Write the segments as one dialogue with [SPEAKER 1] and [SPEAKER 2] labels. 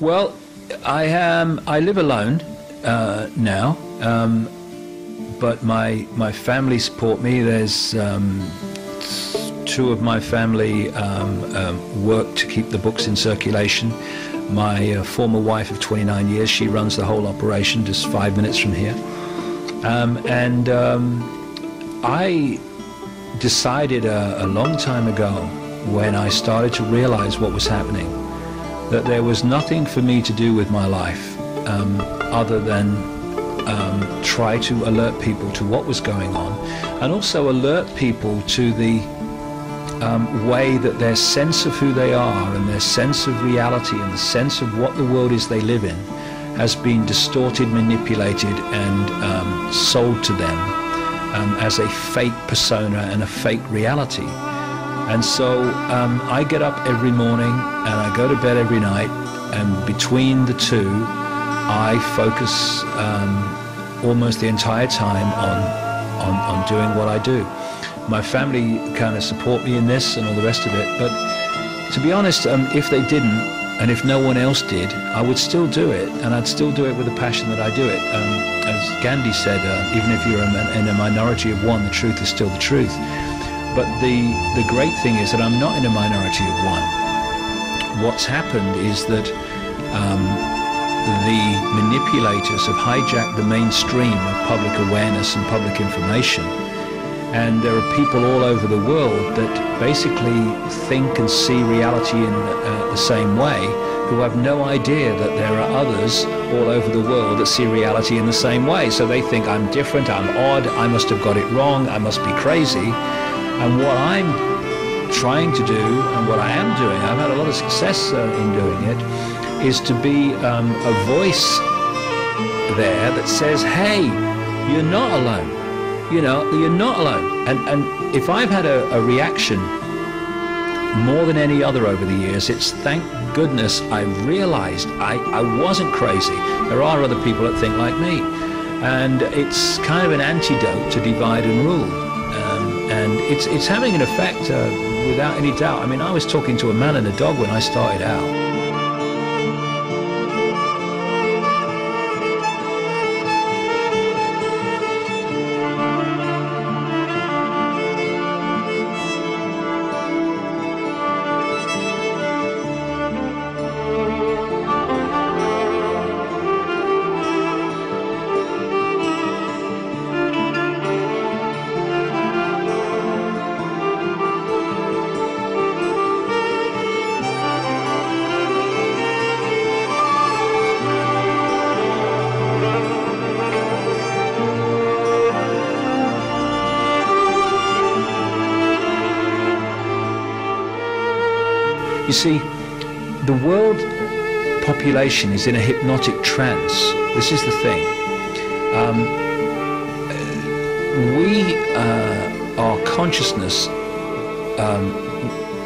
[SPEAKER 1] Well, I live alone now, but my family support me. There's two of my family work to keep the books in circulation. My former wife of 29 years, she runs the whole operation just 5 minutes from here. I decided a long time ago, when I started to realize what was happening, that there was nothing for me to do with my life other than try to alert people to what was going on, and also alert people to the way that their sense of who they are and their sense of reality and the sense of what the world is they live in has been distorted, manipulated, and sold to them as a fake persona and a fake reality. And so I get up every morning and I go to bed every night, and between the two I focus almost the entire time on doing what I do. My family kind of support me in this and all the rest of it, but to be honest, if they didn't, and if no one else did, I would still do it, and I'd still do it with the passion that I do it. As Gandhi said, even if you're in a minority of one, the truth is still the truth. But the great thing is that I'm not in a minority of one. What's happened is that the manipulators have hijacked the mainstream of public awareness and public information. And there are people all over the world that basically think and see reality in the same way, who have no idea that there are others all over the world that see reality in the same way. So they think I'm different, I'm odd, I must have got it wrong, I must be crazy. And what I'm trying to do, and what I am doing, I've had a lot of success in doing it, is to be a voice there that says, hey, you're not alone. You know, you're not alone. And if I've had a reaction more than any other over the years, it's thank goodness I realized I wasn't crazy. There are other people that think like me. And it's kind of an antidote to divide and rule. And it's having an effect without any doubt. I mean, I was talking to a man and a dog when I started out. You see, the world population is in a hypnotic trance. This is the thing. Our consciousness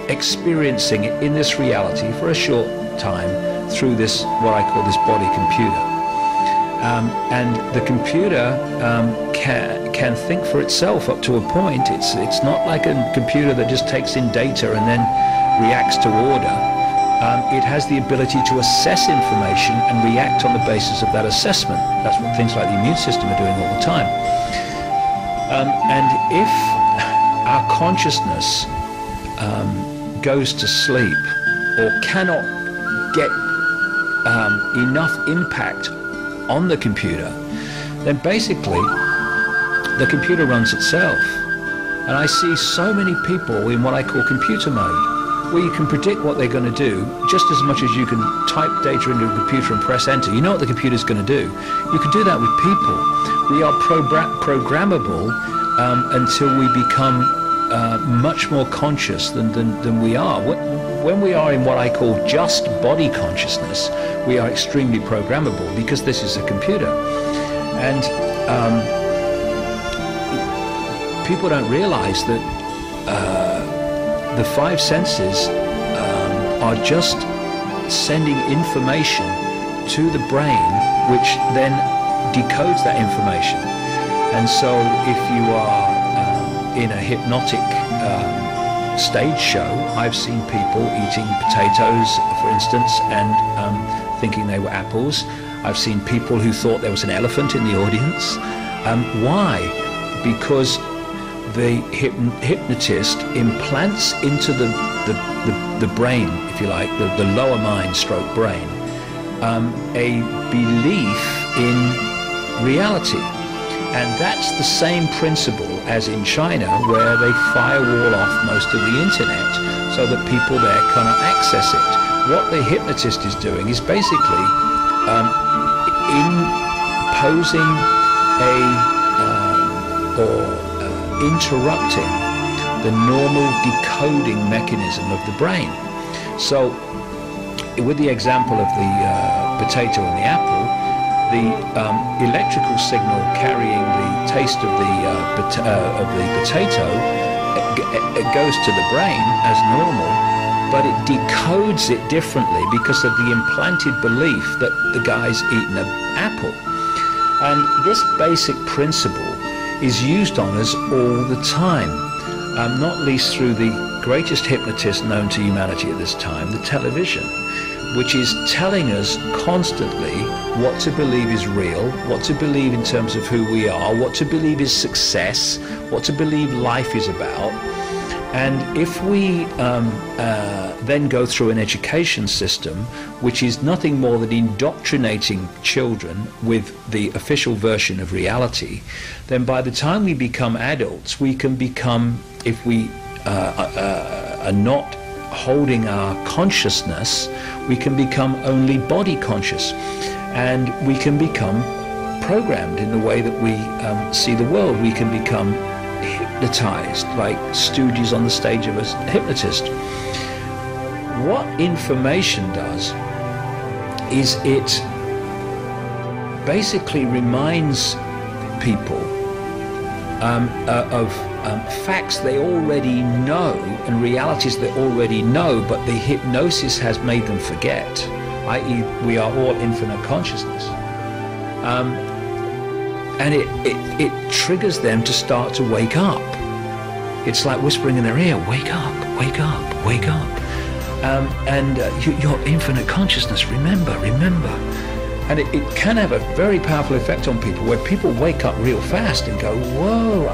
[SPEAKER 1] experiencing it in this reality for a short time through this, what I call this body computer. And the computer can think for itself up to a point. It's not like a computer that just takes in data and then reacts to order. It has the ability to assess information and react on the basis of that assessment. That's what things like the immune system are doing all the time. And if our consciousness goes to sleep or cannot get enough impact on the computer, then basically the computer runs itself. And I see so many people in what I call computer mode, where you can predict what they're going to do just as much as you can type data into a computer and press enter. You know what the computer's going to do. You can do that with people. We are programmable until we become much more conscious than we are. When we are in what I call just body consciousness, we are extremely programmable because this is a computer. And people don't realize that the five senses are just sending information to the brain, which then decodes that information. And so if you are in a hypnotic stage show, I've seen people eating potatoes, for instance, and thinking they were apples. I've seen people who thought there was an elephant in the audience. Why? Because the hypnotist implants into the brain, if you like, the lower mind stroke brain, a belief in reality. And that's the same principle as in China, where they firewall off most of the internet so that people there cannot access it. What the hypnotist is doing is basically imposing interrupting the normal decoding mechanism of the brain. So with the example of the potato and the apple, the electrical signal carrying the taste of the potato, it goes to the brain as normal, but it decodes it differently because of the implanted belief that the guy's eaten an apple. And this basic principle is used on us all the time, not least through the greatest hypnotist known to humanity at this time, the television, which is telling us constantly what to believe is real, what to believe in terms of who we are, what to believe is success, what to believe life is about. And if we then go through an education system which is nothing more than indoctrinating children with the official version of reality, then by the time we become adults, we can become, if we are not holding our consciousness, we can become only body conscious, and we can become programmed in the way that we see the world. We can become hypnotized, like stooges on the stage of a hypnotist. What information does is it basically reminds people of facts they already know and realities they already know, but the hypnosis has made them forget, i.e. we are all infinite consciousness. And it triggers them to start to wake up. It's like whispering in their ear, wake up, wake up, wake up. Your infinite consciousness, remember. And it can have a very powerful effect on people, where people wake up real fast and go, whoa,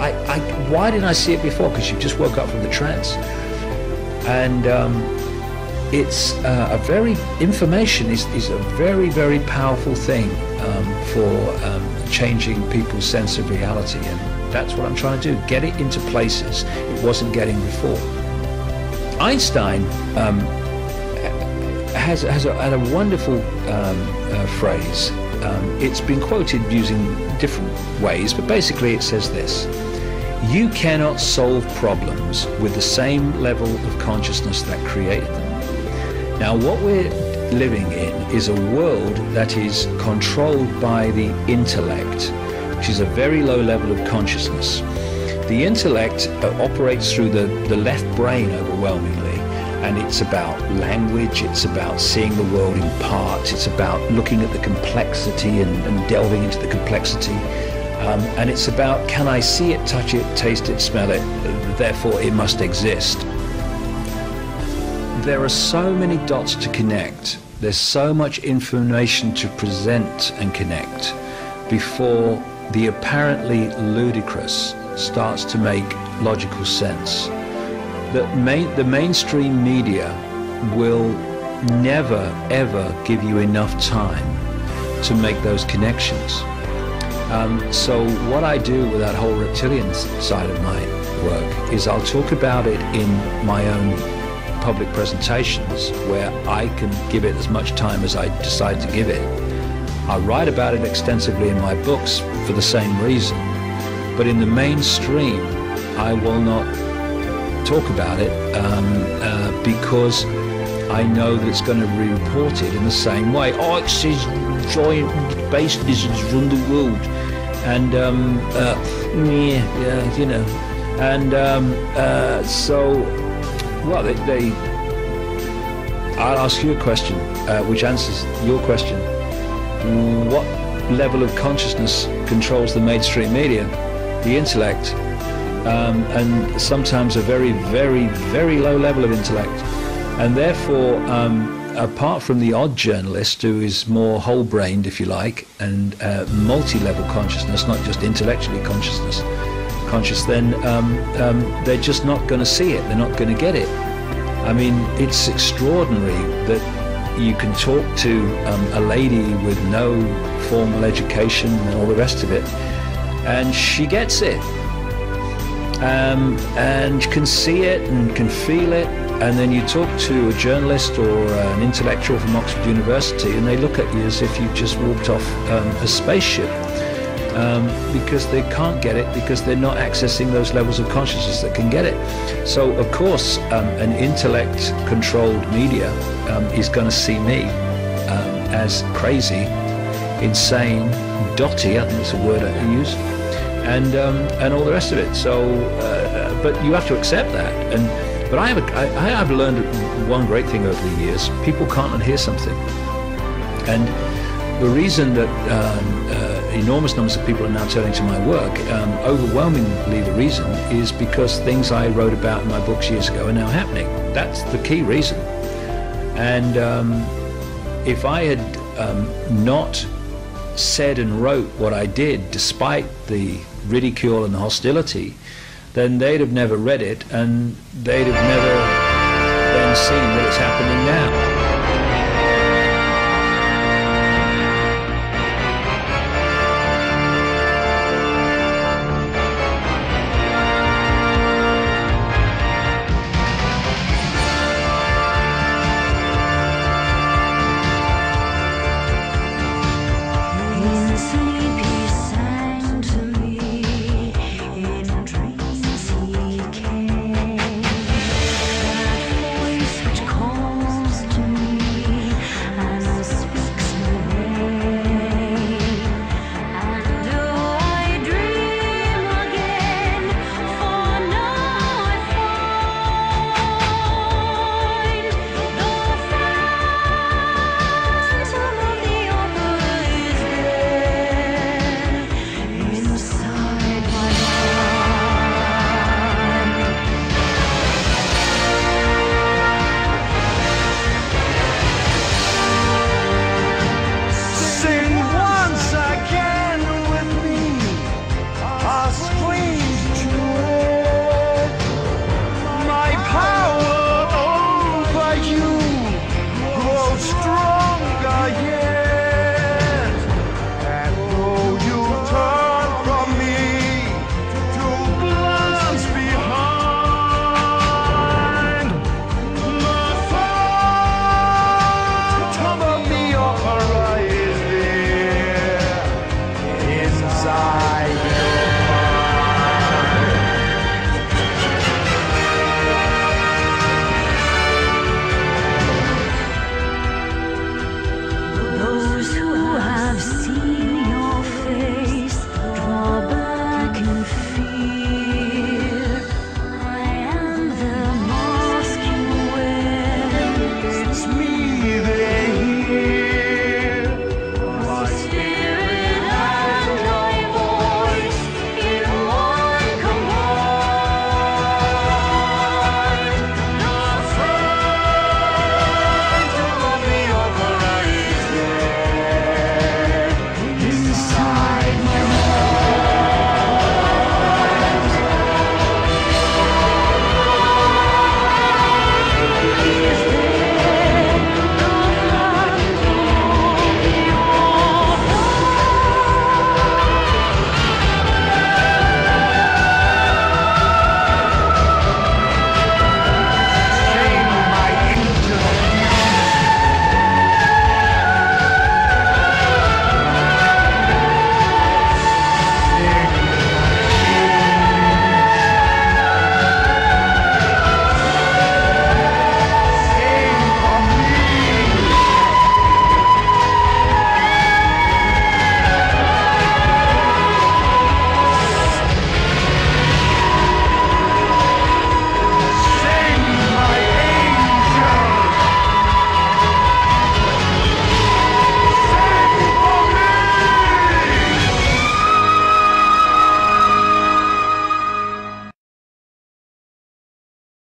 [SPEAKER 1] why didn't I see it before? Because you just woke up from the trance. And it's information is a very, very powerful thing for changing people's sense of reality. And that's what I'm trying to do, get it into places it wasn't getting before. Einstein has a wonderful phrase. It's been quoted using different ways, but basically it says this: you cannot solve problems with the same level of consciousness that created them. Now, what we're living in is a world that is controlled by the intellect, which is a very low level of consciousness. The intellect operates through the left brain overwhelmingly, and it's about language, it's about seeing the world in parts, it's about looking at the complexity and delving into the complexity, and it's about, can I see it, touch it, taste it, smell it, therefore it must exist. There are so many dots to connect, there's so much information to present and connect before the apparently ludicrous starts to make logical sense. That the mainstream media will never ever give you enough time to make those connections. So what I do with that whole reptilian side of my work is I'll talk about it in my own public presentations, where I can give it as much time as I decide to give it. I write about it extensively in my books for the same reason, but in the mainstream I will not talk about it because I know that it's going to be reported in the same way. Oh, it says giant space lizards run the world, and you know, and so, well, I'll ask you a question which answers your question. What level of consciousness controls the mainstream media? The intellect. and sometimes a very, very, very low level of intellect. And therefore, apart from the odd journalist who is more whole-brained, if you like, and multi-level consciousness, not just intellectually conscious, then they're just not going to see it. They're not going to get it. I mean, it's extraordinary that you can talk to a lady with no formal education and all the rest of it, and she gets it, and can see it and can feel it. And then you talk to a journalist or an intellectual from Oxford University, and they look at you as if you've just walked off a spaceship, because they can't get it, because they're not accessing those levels of consciousness that can get it. So, of course, an intellect-controlled media is going to see me as crazy, insane, dotty, I think that's a word I use, and all the rest of it. So, but you have to accept that. But I have learned one great thing over the years: people can't unhear something, and the reason that enormous numbers of people are now turning to my work, overwhelmingly the reason, is because things I wrote about in my books years ago are now happening. That's the key reason. And if I had not said and wrote what I did, despite the ridicule and the hostility, then they'd have never read it, and they'd have never then seen that it's happening now.